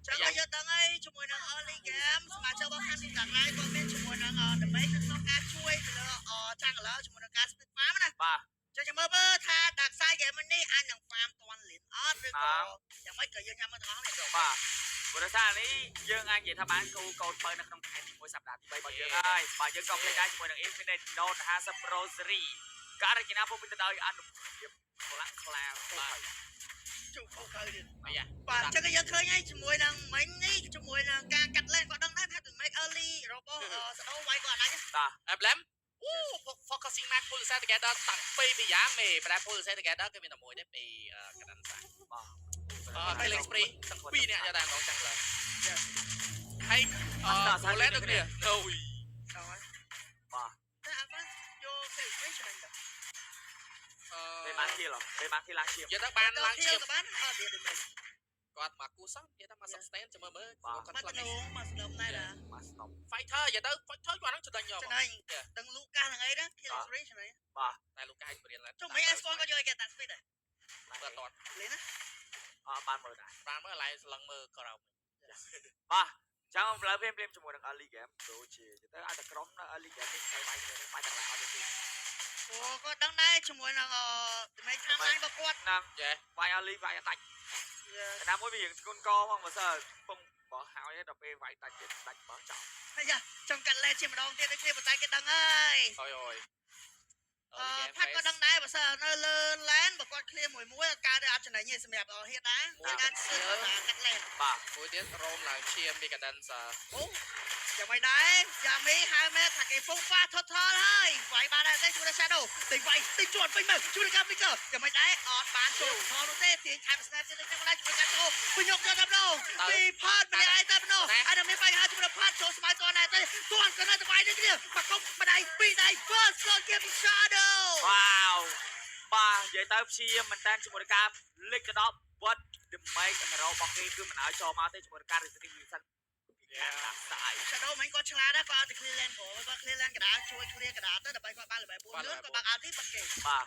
ចឹងក៏យកដឹងហើយជាមួយនឹង early game សមាជិករបស់ខាងទីតារាយក៏មានជាមួយនឹងដើម្បីក្នុងការជួយទៅលើចាក់កន្លងជាមួយនឹងការ split farm ណាចឹងចាំមើលថា dark side game នេះអាចនឹង farm តាន់លៀនអត់ឬក៏យ៉ាងម៉េចក៏យើងញ៉ាំមើលទាំងអស់នេះព្រោះថានេះយើងអាចនិយាយថាបានកូនបើនៅក្នុងខែទី1សប្តាហ៍ទី3របស់យើងហើយបាទយើងក៏ play ដែរជាមួយនឹង Infinite Note 50 Rosary ការរចនាពុំទៅដោយអនុភាពខ្លាំងខ្លាបាទជុំខុសហើយទៀតបាទចឹងយើងឃើញហើយជាមួយនឹងមិញនេះជាមួយនឹងការកាត់លេនក៏ដឹងដែរថាទៅ make early របស់សដោវាយក៏អាចបាទ Emblem focusing match full set together តាំងពីពីយ៉ាងមេប្រែ full set together គឺមានតែមួយទេពីកណ្ដាលសាបាទពេលលេង spree ទាំងពីរអ្នកយកតែម្ដងចឹងឡើយហើយRoland ដូចគ្នាអូយបាទតែអត់បានយក celebration ហ្នឹងពេលបានគីឡពេលបានគីឡើងឈាមយកទៅបានឡើងឈាមទៅបានអត់ទៀតទេគាត់មកគូសោះនិយាយថាមក sustain ចាំមើលគាត់ខ្លាំងមកស្ដុំណែណាមកស្ដុំ fighter យកទៅ fighter គាត់ហ្នឹងចំណេញយកដឹងលូកាសហ្នឹងអីណា kill celebration ហ្នឹងបាទតែលូកាសឲ្យបរៀនឡើងចុះមិនឯងស្គាល់គាត់យកឲ្យគេតាំង speed ដែរបើអត់លេងណាបានមើលដែរបានមើលឡៃស្លឹងមើលក្រោមបាទចាំលើភ្លាមជាមួយនឹង early game ដូចជាទៅអាចតែក្រុមនៅ early game នេះស្អីបាយទាំងឡាយអត់ទេអូគាត់ដឹងដែរជាមួយនឹងមេខាងឡាញរបស់គាត់ហ្នឹងវាយ early វាយដាច់តែមួយវារៀងស្គនកផងបើសិនពងបោះហើយដល់ពេលវាយដាច់ទៀតដាច់បោះចោលហើយយ៉ាចង់កាត់លេជាម្ដងទៀតដូចគ្នាប៉ុន្តែគេដឹងហើយអូយថាគាត់ដឹងដែរបើសិននៅលើ land បើគាត់ clear មួយកើតទៅអត់ចំណេញទេសម្រាប់ហៀតដែរមួយការសឿនកាត់ land បាទមួយទៀតរោមឡើងឈាមពី condenser អូចាំមិនដែរយ៉ាមីហៅមែនថាគេពងហ្វា total ហើយវាយបានដែរតែជួយ shadow តែវាយទៅជាប់វិញមើលជួយកាប់ពីក៏ចាំមិនដែរអត់បានចូល total នោះទេទាញខាង snap ទៀតទៅដែរជួយកាត់ទៅពីយកយកដល់ពីផាត់ម្នាក់ឯងតែម្ដងអានេះមានបញ្ហាជាមួយផាត់ចូលស្មៅតដែរតែទាន់ក៏នៅតែវាយនេះគ្នាបាក់កុំម្ដាយពីរដៃ first shot គេ shadow វ៉ាវបាទនិយាយទៅព្យាយាមមែនតើជាមួយនឹងការលេចទៅដល់វត្ត the make អឺរ៉ូរបស់គេគឺមិនឲ្យចូលមកទេជាមួយនឹងការ restricting vision ការដាក់ស្អាយ Shadow មិញគាត់ឆ្លាតដែរគាត់ទៅ clear lane ព្រោះគាត់ clear lane កណ្ដាលជួយ clear កណ្ដាលទៅដើម្បីគាត់បានលេខ4លឿនគាត់បាក់អត់ទីបាត់គេបាទ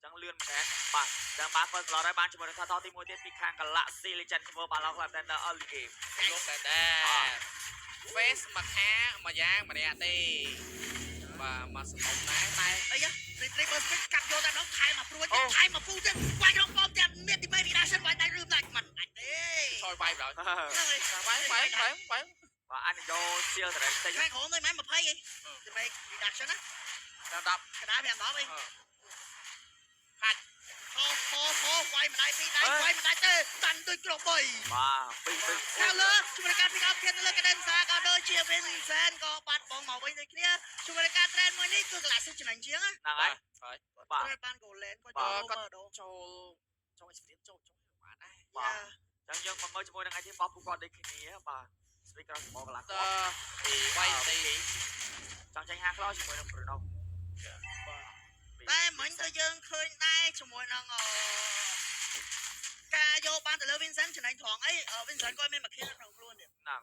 ចឹងលឿនមែនបាទចឹងបានគាត់ slot ហើយបានជាមួយនឹងថាតទី1ទៀតពីខាង Galaxy Legend ធ្វើបានឡើង Clap Tender early game លោកតែដែរ face មកខាមួយយ៉ាងម្នាក់ទេបាទមកសំណដែរតែអីយ៉ា Retreat បើស្ពេចកាត់យកតែម្ដងថែមមកព្រួយទៀតថែមមកពូទៀតវាយក្នុងប៉មទៀតមានទីមេ reaction វាយតែរឿងដាច់មិនអាចទេចូលវាយដល់ហ្នឹងហើយវាយបាទអញយកសៀលត្រែងតិចហ្នឹងក្រុមទៅមិន20ឯងទីមេ reaction ណាដល់10កណ្ដាល5 10ឯងហាច់ហោវាយម្ដាយពីរដៃវាយម្ដាយទៅតាន់ដូចក្រុម3បាទពីខាងលើជាមួយនឹងការ pick up គ្នាទៅលើកណ្ដាលសាក៏ដូចជា Vincent ក៏បាត់បង់មកវិញដូចគ្នាជាមួយនឹងការ trend មួយនេះគឺកន្លះសិនចំណេញជាងហ្នឹងហើយបាទបាន goal lane គាត់ចូល experience ចូលបានដែរបាទចឹងយើងមកមើលជាមួយនឹង item របស់ពួកគាត់ដូចគ្នាបាទ speed cross មកកន្លះគាត់វាយទីចង់ចាញ់5 claw ជាមួយនឹង Bruno តែមិញទៅយើងឃើញដែរជាមួយនឹងការយកបានទៅលើ Vincent ចំណេញត្រង់អី Vincent គាត់មានមក kill នៅក្នុងខ្លួនទៀតហ្នឹង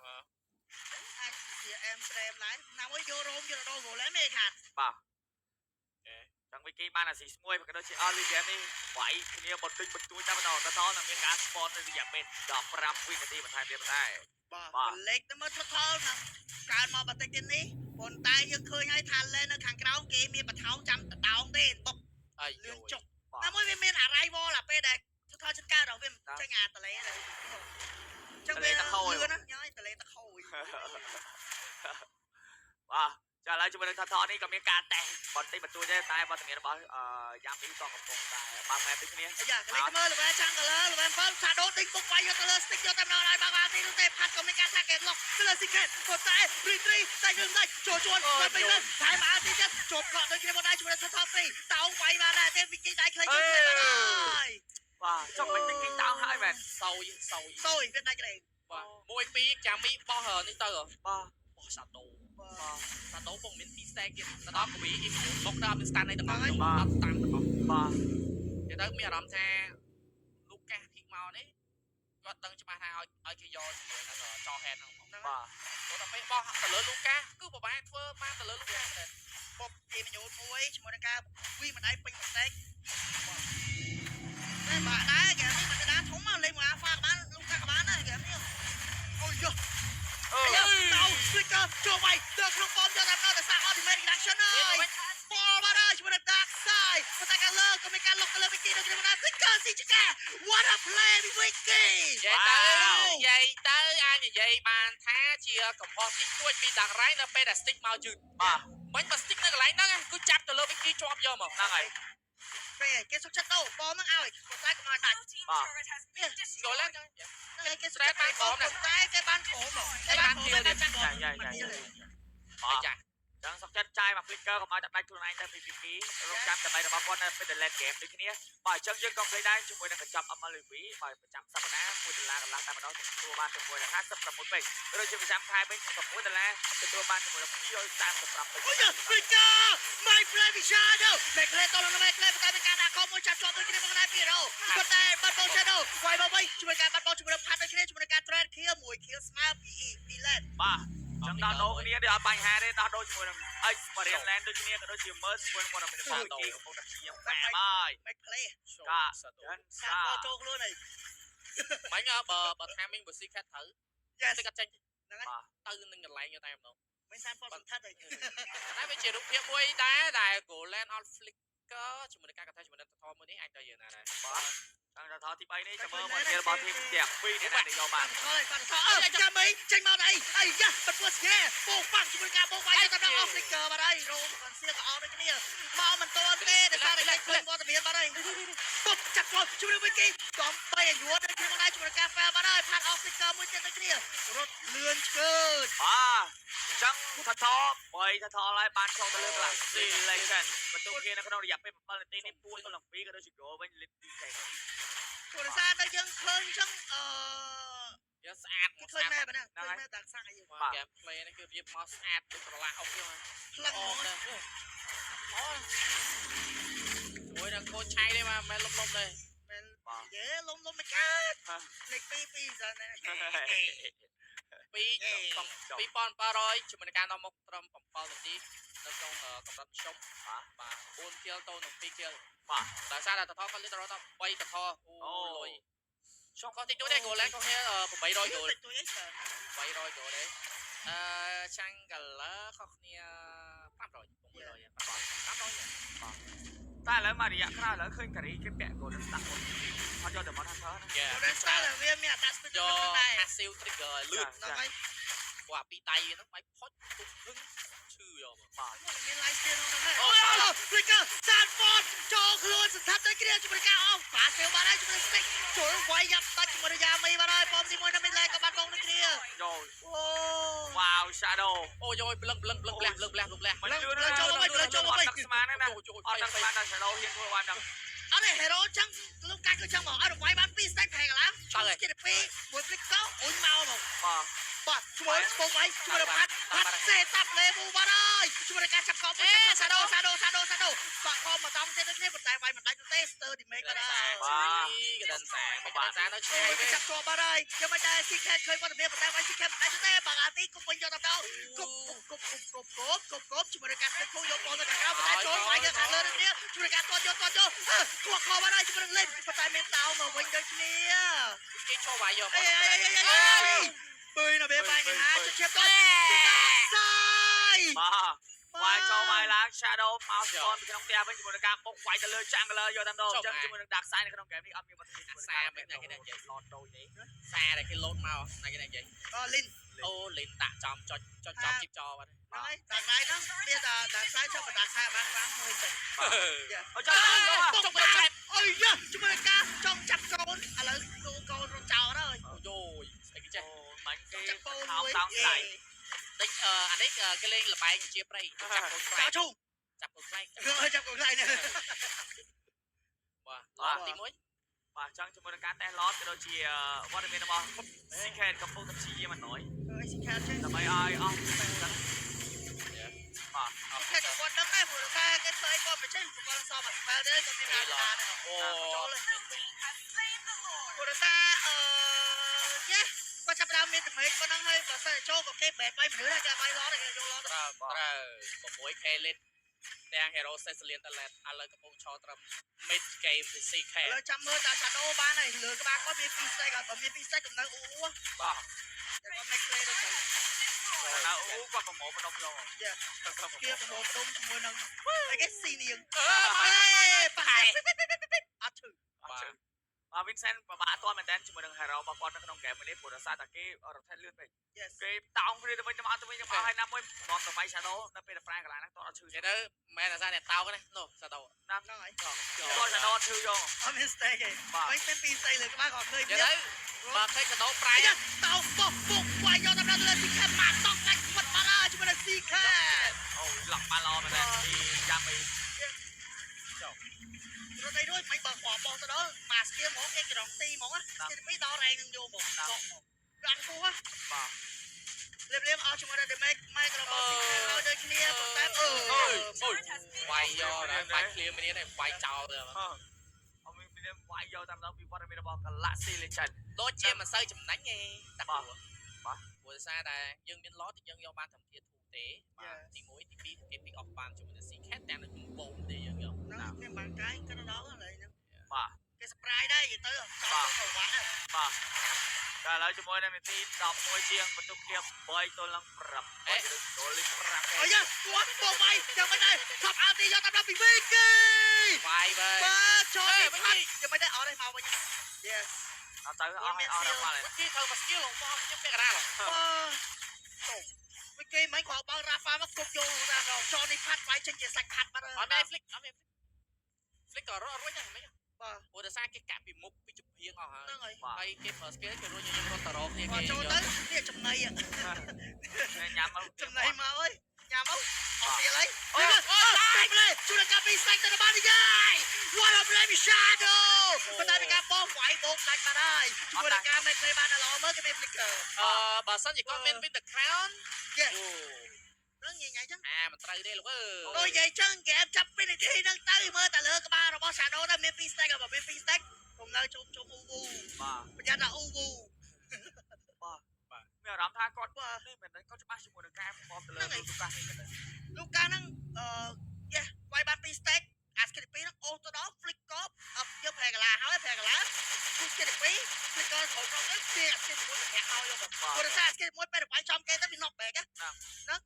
អាចជា M stream ឡើងណាមួយយករោមយកដល់ goal ឡើងមេខាត់បាទចឹងវិគីបានអាស៊ីស្មួយក៏ដូចជា early game នេះវាយគ្នាបន្តិចបន្តួចតែបន្តនឹងមានការ spawn នៅរយៈពេល15វិនាទីបន្ថែមទៀតដែរបាទលេខទៅមើល total ហ្នឹងកើនមកបន្តិចទៀតនេះប៉ុន្តែយើងឃើញហើយថាលេននៅខាងក្រោមគេមានបថោងចាំតដោងទេបុកលឿនចុកតែមួយវាមាន arrival អាពេលដែល total ចិត្តកើតដល់វាចេញអាតលេដែរចឹងវាលឿនណាញ៉ៃតលេតខូចបាទចាឥឡូវជាមួយនឹងថាថតនេះក៏មានការតេស្តបន្តិចបន្តួចដែរតែវត្តមានរបស់យ៉ាងពីរក៏កំពុងតែបើកមែនដូចគ្នាអាយ៉ាកលេចមើលល្បែចាំងកលល្បែ7ឆាដូដេញបុកវាយយកទៅលើ stick យកតែម្ដងហើយបើបានទីនោះទេផាត់ក៏មានការ target lock ទៅលើ secret ប៉ុន្តែ retreat តែយើងដាច់ចូលជួនគាត់ពេញលើថែមអាទីទៀតជប់ក៏ដូចគ្នាមកដែរជាមួយនឹង top 3តោងវាយបានដែរទេវិគីដៃខ្លីជួយបានហើយបាទចុះមិនវិគីតោងហើយមែនសោយវាដាច់លេងបាទ1 2ចាំមីបោះនេះទៅបាទបោះសាដូសាដូពងមានទី stack ទៀតទៅដល់កវីអ៊ីមបុកដល់មាន stand ឯទាំងអស់បាទតាមទាំងអស់បាទគេទៅមានអារម្មណ៍ថាលូកាសធីកមកនេះគាត់ដឹងច្បាស់ថាឲ្យគេយកជាមួយនឹងចោ head ហ្នឹងបាទព្រោះតែពេលបោះទៅលើលូកាសគឺពិបាកធ្វើបានទៅលើលូកាសដែរបុកគេបញ្ញូនមួយជាមួយនឹងការវីមិនដៃពេញ stack តែបាទដែរគេនេះមកកណ្ដាលធំមកលេងមួយ alpha ក៏បានលូកាសក៏បានដែរគេនេះ ចូលវាយទៅក្នុងបមយកតាមដល់សារ ultimate reaction ហើយបលមកដល់ជាមួយនឹង dark side ប៉ុន្តែការលើក៏មានការលុកទៅលើ Vicky នៅក្នុងណា Vicky ស៊ីចកា what a play Vicky និយាយទៅអាចនិយាយបានថាជាកំហុសតិចតួចពីដាក់រ៉ៃនៅពេលដែល stick មកយឺតមិញបើ stick នៅកន្លែងហ្នឹងគឺចាប់ទៅលើ Vicky ជាប់យកមកហ្នឹងហើយគេសុខចិត្តទៅបលហ្នឹងឲ្យប៉ុន្តែកុំឲ្យដាច់ចូលឡើងគេស្រែតបានប៉ុន្តែគេបានព្រមគេបានព្រមតែចាំចាចាចឹងសុកចិត្តចាយមក flicker កុំឲ្យដាច់ខ្លួនឯងទៅពី PVP រងចាំតែរបស់គាត់នៅពេល delete game ដូចគ្នាបាទអញ្ចឹងយើងក៏ play ដែរជាមួយនឹងកញ្ចប់ MLV បាទប្រចាំសប្តាហ៍$1កន្លះតែម្ដងទទួលបានជាមួយនឹង56ពេកឬជាប្រចាំខែវិញ$6ទទួលបានជាមួយនឹង235ពេក Flicker my play shadow មេក្លេតទៅមេក្លេតែមានការដាក់ខំមួយចាប់ជាប់ដូចគ្នាមកណាពីរ៉ូប៉ុន្តែបាត់បោ shadow វាយមកវិញជួយការបាត់បោជាមួយនឹងផាត់ដូចគ្នាជាមួយនឹងការ trade kill មួយ kill ស្មើ PE 2 lane បាទចឹងដល់ដូរគ្នានេះអត់បញ្ហាទេដល់ដូរជាមួយនឹង Experience Land ដូចគ្នាក៏ដូចជា Merge ជាមួយនឹង Monopoly កំពុងតែជាតាមហើយ មេក្លេ កាចឹងសា ចូលខ្លួនហើយមិញបើថាមីងបើស៊ីខាត់ត្រូវទឹកអត់ចេញហ្នឹងហើយទៅនឹងកន្លែងតែម្ដងមិនសានផុសសន្ធិដ្ឋហើយតែវាជារូបភាពមួយដែរដែល Golan on Flicker ជាមួយនឹងការកថាជាមួយនឹងតថមួយនេះអាចទៅយើងណាដែរបាទតាំងតថទី3នេះចាំមើលមកជារបស់ទីទាំងពីរនេះណាយកបានហើយបាត់តចាំមីចេញមកអីអាយ៉ាបាត់ពោះស្គែពោងប៉ាំងជាមួយការបោកវាយទៅដល់ off flicker បាត់ហើយរោមគាត់សៀក៏អត់ដូចគ្នាមកមិនទាន់ទេដោយសារតែឃើញវត្តមានបាត់ហើយពុកចាក់ចូលជួយវិញគេកំបីអាយុដូចគ្នាមកដែរជាមួយការ fail បាត់ហើយផាត់ off flicker មួយទៀតដូចគ្នារត់លឿនឆ្កើតបាទចឹងថថ3ថថហើយបានចូលទៅលើកន្លះ Legend បន្ទុកគ្នានៅក្នុងរយៈពេល7នាទីនេះពួយទៅឡើង2ក៏ដូចជា goal វិញ lead 2 game ព្រោះសារតែយើងឃើញចឹងយើងស្អាតឃើញមែនហ្នឹងឃើញមែនតាក់សាក់យើងបាទ gameplay នេះគឺវាមកស្អាតដូចប្រឡាក់អុកយើងខ្លាំងហ្មងមួយដល់កូនឆៃទេបាទមិនលំទេមែនយេលំមិនកើតលេខ2 2សិនណា2700ជាមួយនឹងការនាំមកត្រឹម7នាទីនៅក្នុងកម្រិតជុំបាទ4 kill ទៅនឹង2 kill បាទដោយសារតែតថគាត់លេខដល់3តថអូលុយចុះគាត់តិចតួចទេ goal ឡើងគាត់គ្នា800 goal តិចតួចអី800 goal ទេឆាំងកាឡាខុសគ្នា500 600បាទតែឥឡូវមករយៈក្រោយឥឡូវឃើញការីគេពាក់ golden stack អត់យកតែមកថាធ្វើណា golden stack វាមានអត្តស្ទើរយក passive trigger លឿនហ្នឹងហើយគាត់ពីដៃវាហ្នឹងបាយផុចទុកហឹងឈឺយកបាទមាន live stream ហ្នឹងហើយអូ flicker Sanford ចូលខ្លួនសន្តាប់ទៅគ្នាជាមួយការអស់បាសៀវបានហើយជាមួយ stick ចូលវាយយ៉ាប់តាច់ជាមួយយ៉ាមីបានហើយបងទី1នៅមាន lane ក៏បានបងនឹងគ្នាចូលអូ wow shadow អូយយប្លឹងលះមិនលឿនចូលមកទឹកស្មានណាអត់ទឹកស្មានដល់ shadow ហ៊ានធ្វើបានដល់អត់ទេ hero ចឹងលោកកាច់គឺចឹងមកអត់វាយបាន2 stack ប្រហែលកន្លងចូលស្គីត2មួយ flicker អូនមកបាទជួយស្ពងវាយជួយផាត់សេតាប់លេវបាត់ហើយជួយការចាប់កបសាដូបាក់ខំមកតំទេទៅគ្នាប៉ុន្តែវាយមិនដាច់ទេស្ទើរឌីមេក៏ដែរកដិនសានៅឆ្ងាយទេចាប់ជាប់បាត់ហើយយកមិនដែរស៊ីខេតឃើញវត្តមានប៉ុន្តែវាយស៊ីខេតមិនដាច់ទេបាក់អាទីគុំវិញយកទៅដល់គប់ជាមួយការស្គូយកបោលទៅខាងក្រៅប៉ុន្តែចូលវាយទៅខាងលើទៅគ្នាជួយការទាត់យកគាត់ខបាត់ហើយជាមួយលេងប៉ុន្តែមានតោមកវិញដូចគ្នាគេចូលវាយយកបើនៅពេលបញ្ហាជិះទៅសាយបាទវាយចូលវាយឡើង shadow មកស្គនពីក្នុងផ្ទះវិញជាមួយនឹងការបុកវាយទៅលើ jungle យកតាមដល់អញ្ចឹងជាមួយនឹង dark side នៅក្នុង game នេះអត់មានវត្តមានសាមិនគេនិយាយ load ដូចនេះសាដែលគេ load មកណាគេនិយាយលីនអូលីនដាក់ចំចុចជីបចបាត់ហើយតាក់ដៃហ្នឹងមានតែ dark side ចុះតាក់សាបានបានមួយទៅអូចាំចុះចាប់អូយជាមួយនឹងការចង់ចាប់កូនឥឡូវកូនរត់ចោលហើយយោយស្អីគេចេះមិនគេខោតោងដៃតិចអានេះគេលេងលបែងជាព្រៃចាប់កូនខ្លែងចាប់កូនខ្លែងចាប់កូនខ្លែងនេះបាទទី1បាទចង់ជាមួយនឹងការតេស្ត lot ក៏ដូចជាវត្តមានរបស់ secret កំពុងតែព្យាយាមមិនអើយsecret ចេះដើម្បីឲ្យអស់បាទអូខេគាត់ដឹងដែរព្រោះតែគេធ្វើអីគាត់មិនចេះគាត់សមអាស្បែលទេគាត់មានអាដានអូចូលព្រោះតែគាត់ចាប់ដើមមានតែមេឃប៉ុណ្ណឹងហើយបើសិនចូលក៏គេបែកបាយមនុស្សដែរគេបាយឡតគេចូលឡតត្រូវ 6k លីតទាំង hero Cecilian Talent ឥឡូវកំពុងឈរត្រឹម mid game ពី CK ឥឡូវចាំមើលតា Shadow បានហើយលើក្បាលគាត់មាន2 stack ហើយបើមាន2 stack កំណៅអ៊ូបាទតែគាត់មិន play ដូចហ្នឹងណាអូ អូគាត់ប្រមូលបដុំយក Yeah គេប្រមូលដុំជាមួយនឹងអីគេស៊ីនាង អេ ប៉ះអត់ឈឺ បាទ Vincent ប្រហែលអត់ទាន់មែនតើជាមួយនឹង hero របស់គាត់នៅក្នុង game នេះព្រោះដោយសារតែគេរត់ថែលឿនពេក Yes គេតោងគ្នាទៅវិញទៅមកហើយណាមួយបងសម័យ Shadow នៅពេលតែប្រាកន្លែងហ្នឹងតអត់ឈឺ គេទៅមែនតែសារអ្នកតោកណានោះសាដោ ណា ហ្នឹងហើយ គាត់ Shadow ឈឺយក អត់មាន stake ទេបាញ់តែពីស្អីលើក្បាលក៏ឃើញ គេទៅបើឃើញកដោប្រៃ តោពុកវាយយកតាមលើស៊ីខាត់មកតោកដាច់គាត់បាត់ហើយជាមួយនឹងស៊ីខាត់ អូឡងបាល់ល្អមែនទេពីចាំពី រត់ទៅរួចមិនបើបោះទៅដល់មកស្គៀមហ្មងគេក្រងទីហ្មងណាទីពីដល់រែងនឹងយកមកកក់មកដាក់គោះ បាទ លៀមអស់ជាមួយនឹង damage ម៉ែក្ររបស់ស៊ីខាត់ហើយដូចគ្នាប៉ុន្តែអូ វាយយកដល់បាច់ឃ្លៀមនេះវាយចោលទៅ អត់មានវាយយកតាមដល់ពីវត្តមានរបស់ Galaxy Legend ដូចជាមិនសូវចំណេញទេតែព្រោះ បាទ ព្រោះសារតែយើងមានឡតយើងយកបានធម្មជាតិធូរទេទី1ទី2គេពីអស់បានជាមួយនឹង C cat ទាំងនៅក្នុងបូមទេយើងយក ហ្នឹងខ្ញុំបានកាយក៏ដល់ហើយហ្នឹង បាទ គេ surprise ដែរនិយាយទៅទៅវត្ត បាទតែឥឡូវជាមួយនឹងនាទី11ជាងបន្ទុកភាព3ទល់នឹង5អេទល់លេខ5 អូយ៉ាគាត់មកវាយចាំមិនដែរថប់អត់ទីយកតាមដល់ពីវិញគេ វាយវិញ បាទចូលនេះផាត់ចាំមិនដែរអត់ទេមកវិញ Yes អត់ទៅអស់ហើយអស់ដល់បាល់ គេធ្វើមក skill របស់ខ្ញុំពាក់កណ្ដាល វិញគេមិនគាត់បើរ៉ាហ្វាមកគ្រប់យកតាមដល់ចូលនេះផាត់វាយចេញជាសាច់ផាត់បាត់ហើយ អត់មាន flick អត់មាន flick ក៏រត់រួចដែរមិន បាទ ព្រោះដោយសារគេកាក់ពីមុខពីចំហៀងអស់ហើយ ហ្នឹងហើយ ហើយគេប្រើ skill គេរួចយើងរត់ទៅរកគ្នា គាត់ គេ ចូលទៅនេះចំណៃ ញ៉ាំមក ចំណៃមកអើយញ៉ាំមកអត់ទៀតហើយ អូ តែផ្លែជួយកាពីស្ដេចទៅបានយាយ What a brave shadow ប៉ុន្តែពីការបោះវាយបោកដាច់បាត់ហើយជួយការមេក្លេបានល្អមើលគេមាន flicker បើសិនជាគាត់មាន with the crown ហ្នឹងញ៉ៃចឹង មិនត្រូវទេលោកអើ ដូចនិយាយចឹងហ្គេមចាប់ពីនាទីហ្នឹងទៅមើលតែលើក្បាលរបស់ Shadow ទៅមាន2 stack ក៏មាន2 stack ខ្ញុំនៅជុំអ៊ូវូ បាទ ប្រយ័ត្នថាអ៊ូវូ មានអារម្មណ៍ថាគាត់នេះមែនទេគាត់ច្បាស់ជាមួយនឹងការប្រកបទៅលើទូកាសនេះមែនទេ លោកកាហ្នឹងយ៉ាវាយបាន2 stack អាស្គី2ហ្នឹងអូសទៅដល់ flick កប់យកប្រែកាឡាហើយប្រែកាឡាគឺស្គី2 flick កប់ចូលទៅគេអាស្គី1ទៅប្រាក់ឲ្យយកមកព្រោះថាអាស្គី1ពេលវាយចំគេទៅវា knock back ណា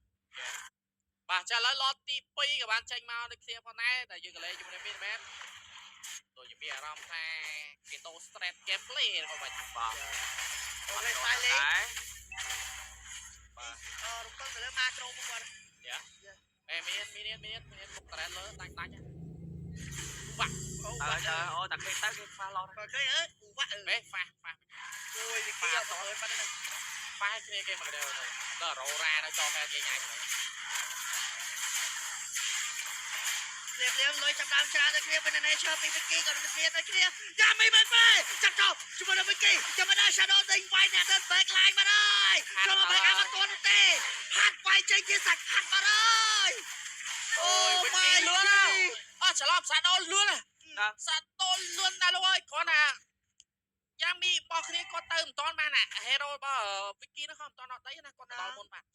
បាទចាឥឡូវឡតទី2ក៏បានចេញមកដូចគ្នាផងដែរតែយើងក៏លេងជាមួយមានមែនដូចជាមានអារម្មណ៍ថាគេតោ straight gameplay របស់បាច់បាទ អូលេងបាយលេង តែ បាទរំពឹងទៅលើ macro មកគាត់ មានមុខ trend លើដាច់បាក់ អូ តែ បាក់ អូតែគេទៅគេខ្វះឡង បើឃើញអើបាក់ បេហ្វាស់ អូយគេយកទៅហើយបាត់ហ្នឹង ប៉ែគ្នាគេមកដល់រ៉ូរ៉ានៅចោលហេតុញ៉ៃញ៉ៃ លៀមលុយចាប់ដើមច្រើនទៅគ្នាពី nature ពីវិគីក៏មានគ្នាទៅគ្នាយ៉ាមីមិនពេចាក់ចោលជាមួយនឹងវិគីចាំមិនដល់ shadow ដេញវាយអ្នកទៅ back line មកហើយចូលមក back line មកតន់ទេហាត់វាយចេញជាសាច់ហាត់មកហើយអូវិគីលឿនអត់ច្រឡំសាដោលឿនសាដោលឿនណាស់លោកអើយគ្រាន់តែយ៉ាងមីបោះគ្នាគាត់ទៅមិនតាន់បានអា hero របស់វិគីនោះគាត់មិនតាន់អត់ដីណាគាត់ដល់មុនបាទ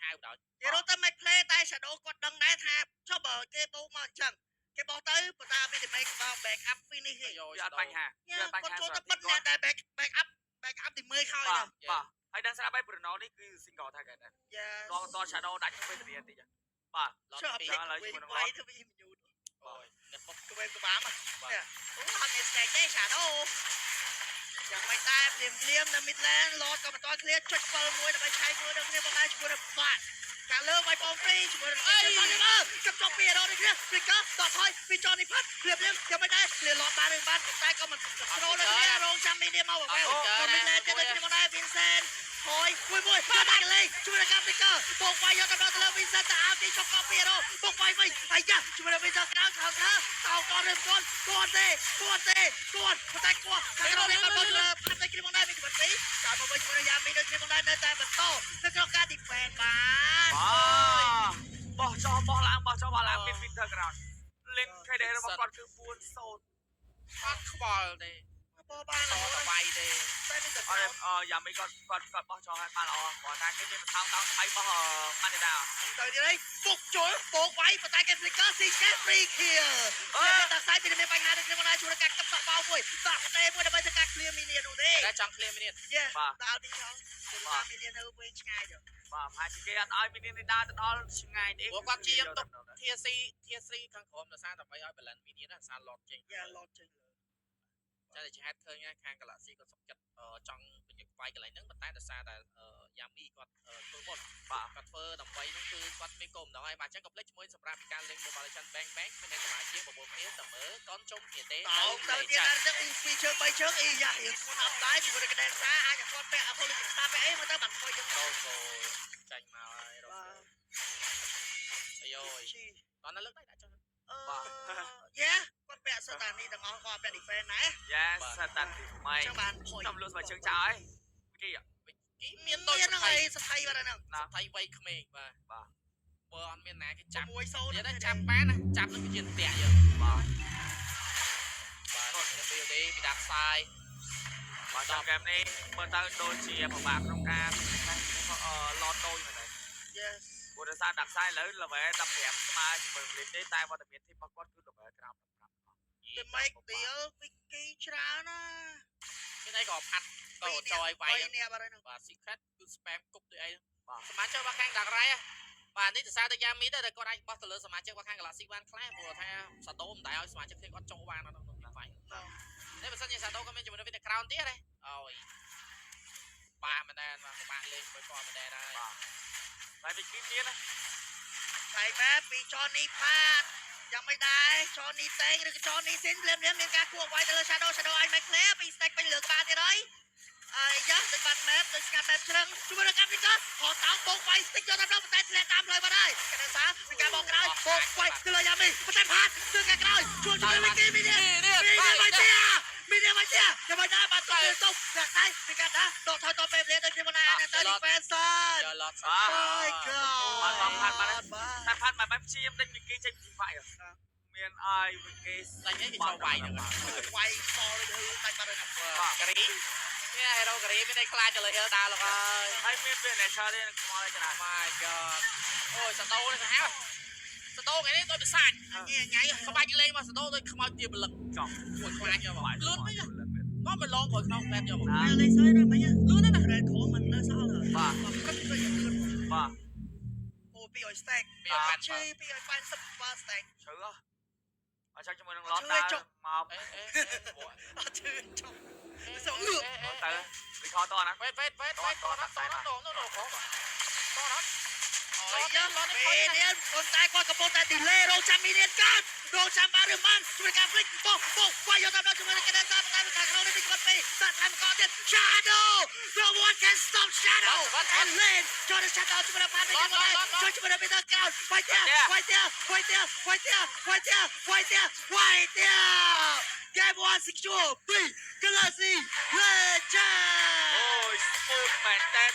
ហៅដល់ គេរត់ទៅ make play តែ shadow គាត់ដឹងដែរថាចុះបើគេបោកមកអញ្ចឹងគេបោះទៅប៉ុន្តែមានតែ make back up finish ទេ យកអត់បញ្ហាយកបញ្ គាត់ ហា ចូលទៅបិទអ្នកដែល back up ទីមើលខោយហ្នឹង បាទហើយដឹងស្រាប់ហើយ Bruno នេះគឺ single target ដែរ យ៉ា ត Shadow ដាច់ទៅពេលបន្តិចបាទ ចុះអត់ ឥ ពេក ឡូវ វា ជាមួយនឹង វាយទៅវាញូត អូយអ្នកពុក ក្បែរក្បាមអូអត់មាន stack ទេ shadow យ៉ាងមិនដែរភ្លាមនៅ midland lord ក៏មិនទាន់ clear ចុច7មួយដើម្បីឆៃមួយដល់គ្នាបងដែរជាមួយនឹងបាក់កាលើវាយបងហ្វ្រីជាមួយនឹងចាំចប់ពីរ៉ូនេះគ្នា flicker តបហើយពីចននេះផាត់ភ្លាមយ៉ាងមិនដែរ clear lord បានឬបានតែក៏មិន control ដល់គ្នារងចាំមីនេះមកបងក៏ midland ទៅគ្នាបងដែរ Vincent ហើយមួយគាត់តែកលេងជួយនឹង flicker បងវាយយកទៅលើ Vincent ទៅឲ្យទីចប់ក៏ពីរ៉ូបងវាយវិញហើយយ៉ាជួយនឹង Vincent ក្រៅថើតោក៏រឹមគាត់ទេតែគាត់ខាងក្រៅនេះបានបោះលើផាត់តែគ្នាមកដែរមានកម្រិតពីតាមមកវិញជាមួយយ៉ាមីដូចគ្នាមកដែរនៅតែបន្តនៅក្នុងការ defend បានបោះចោលបោះឡើងមាន Winter Ground link KD របស់គាត់គឺ4-0 អត់ខ្វល់ទេ បោះបាន តទៅវាយទេ តែនេះទៅ យ៉ាមីគាត់បោះចោលឲ្យបានល្អគាត់ថាគេមានថោងថៃបោះម៉ានីដា ទៅនេះពុកជុលបោកវាយប៉ុន្តែគេ flicker ស៊ីចេះ free kill តែតាខ្សែពីមានបញ្ហាដូចគ្នាមកដែរជួយការកាប់សក់បោមួយតាក់ទេមួយដើម្បីធ្វើការ clear minion នោះទេ តែចង់ clear minute យេដល់ទីចង់ជួយការ minion នៅវិញឆ្ងាយទៅ បាទហើយគេអត់ឲ្យមីនីនេះដើរទៅដល់ឆ្ងាយទេ ព្រោះគាត់ជាទុក TC ខាងក្រោមដោយសារដើម្បីឲ្យ balance មីនេះណាសារ lot ចេញ យ៉ាឡតចេញលើ តែជាហេតុឃើញខាង Galaxy គាត់សុខចិត្តចង់បញ្ញឹកវាយកន្លែងហ្នឹងប៉ុន្តែដោយសារតែYami គាត់ធ្វើមុនបាទគាត់ធ្វើដើម្បីហ្នឹងគឺគាត់មានគោលបំណងហើយបាទអញ្ចឹងកុំភ្លេចជាមួយសម្រាប់ការលេង Mobile Legends Bang Bang មានអ្នកសមាជិកបបួលគ្នាទៅមើលកូនជុំគ្នាទេ តោទៅទៀតដល់ទឹកអ៊ីពីជើង3ជើងអ៊ីយ៉ារៀងស្គនអត់ដែរជាមួយនឹងកដែនសាអាចឲ្យគាត់ពាក់អពលិកតាពាក់អីមកទៅបាត់ខុយយើង ចូលចាញ់មកហើយរកអាយយ ជី តោះនៅលើកដៃដាក់ចុះ យ៉ាគាត់ពាក់សតានីទាំងអស់គាត់ពាក់ defense ដែរ យ៉ាសិតតាទីថ្មី ចឹងបានខុយ ខ្ញុំលួចស្បែកជើងចោលហើយគេ គីមានដូច ហ្នឹងហើយសថៃបាត់ហ្នឹង សថៃវ័យក្មេងបាទបើអត់មានណាគេចាប់ 6-0 ទៀតចាប់បានណាចាប់នឹងជាតាក់យើងបាទបាទពីទេពីដាក់ខ្សែ បាទដល់ហ្គេមនេះមើលទៅដូចជាពិបាកក្នុងការឡតតូចមែនទេ Yes ព្រោះដោយសារដាក់ខ្សែឥឡូវ level 15ស្មើជាមួយលីកទេតែវត្តមានទីរបស់គាត់គឺ level ក្រោម The make deal វិគីច្រើនណា មានអីក៏ផាត់ក៏ចយវាយ នេះបាត់ហ្នឹង បាទ secret គឺ spam គប់ដូចអី បាទ សមាជិករបស់ខាងដាក់រ៉ៃបាទនេះដោយសារតែយ៉ាងមីដែរតែគាត់អាចបោះទៅលើសមាជិករបស់ខាង Galaxy បានខ្លះព្រោះថាសាដូមិនដែរឲ្យសមាជិកគ្នាគាត់ចូលបានក្នុងវាយតែបើសិនជាសាដូក៏មានជាមួយនឹង Wintercrown ទៀតទេអូយបាទមិនដែរបាទពិបាកលេងមួយគាត់មិនដែរដែរ តែវិគីមានណា ថៃបែបពីចននេះផាតយ៉ាងមិនដែរចននេះតេងឬក៏ចននេះស៊ីនភ្លាមមានការគួរវាយទៅលើ Shadow ឲ្យមិន clear ពី stack ពេញលើក្បាលទៀតហើយយ៉ាទៅបាត់ map ទៅស្ងាត់ map ជ្រឹងជាមួយនឹង Africa ហត់តោបោកវាយ stick យកដល់តែធ្លាក់តាមផ្លូវបាត់ហើយកណ្ដាសាពីការបោកក្រោយបោកវាយទៅលើ Yami ប៉ុន្តែផាតទៅកាក្រោយជួលជាមួយវិគីមីនេះវាយទៀតចាំមិនដែរបាត់ទៅទៅអ្នកដៃពីកាដាដកថយតទៅពេលទៅជាមួយនឹងអានទៅ defense យកឡត Oh my god តែផាត់មកបែបជាដេញវិគីចេញពីវាយមានឲ្យវិគី តែញ៉ៃគេចូលវាយហ្នឹង វាយសល់ទៅដាច់បាត់ហើយ ការីនេះហេរ៉ូការីមានតែខ្លាចទៅលើ Hill ដើរលោកហើយ ហើយមានពេលអ្នកឆើទេនឹងខ្មោចច្រើន My god អូយសាដូនេះសាហាវសាដូថ្ងៃនេះដូចពិសាចញ៉ៃក្បាច់លេងមកសាដូដូចខ្មោចទៀបលឹកចង់ជួយខ្លាចយកមកលឿនវិញមកមិនឡងក្រោយក្នុងផ្លែយកមក លេងសើណាមិញ លឿនណាស់ Red Cross មិននៅសល់ហើយ បាទ ព្រឹកទៅលឿន បាទ អូពីឲ្យ stack ពីឲ្យប៉ាត់ ជ័យពីឲ្យប៉ាន់10 stack ឈឺអញ្ចឹងជាមួយនឹងឡតដើរមក អេ អត់ជឿចុះ ទៅពីខតអត់ណា វេតតតនោះខោអូយយ៉ាឡននេះ ពេលនេះប៉ុន្តែគាត់កំពុងតែ delay រងចាំមីនេះកាត់រងចាំបានឬបានជួយការ flick បោះវាយយកតាមជាមួយនឹងកណ្ដាលតាមខាងក្រោយនេះគាត់ពេសាត់តាមកត់ទៀត Shadow no one can stop Shadow and lane ចូលទៅ Shadow ជាមួយនឹងផាត់ជួយជាមួយនឹង Peter Crown វាយទៀត Game 1 secure 2 Galaxy Legend អូយស្ពូតមែនតើ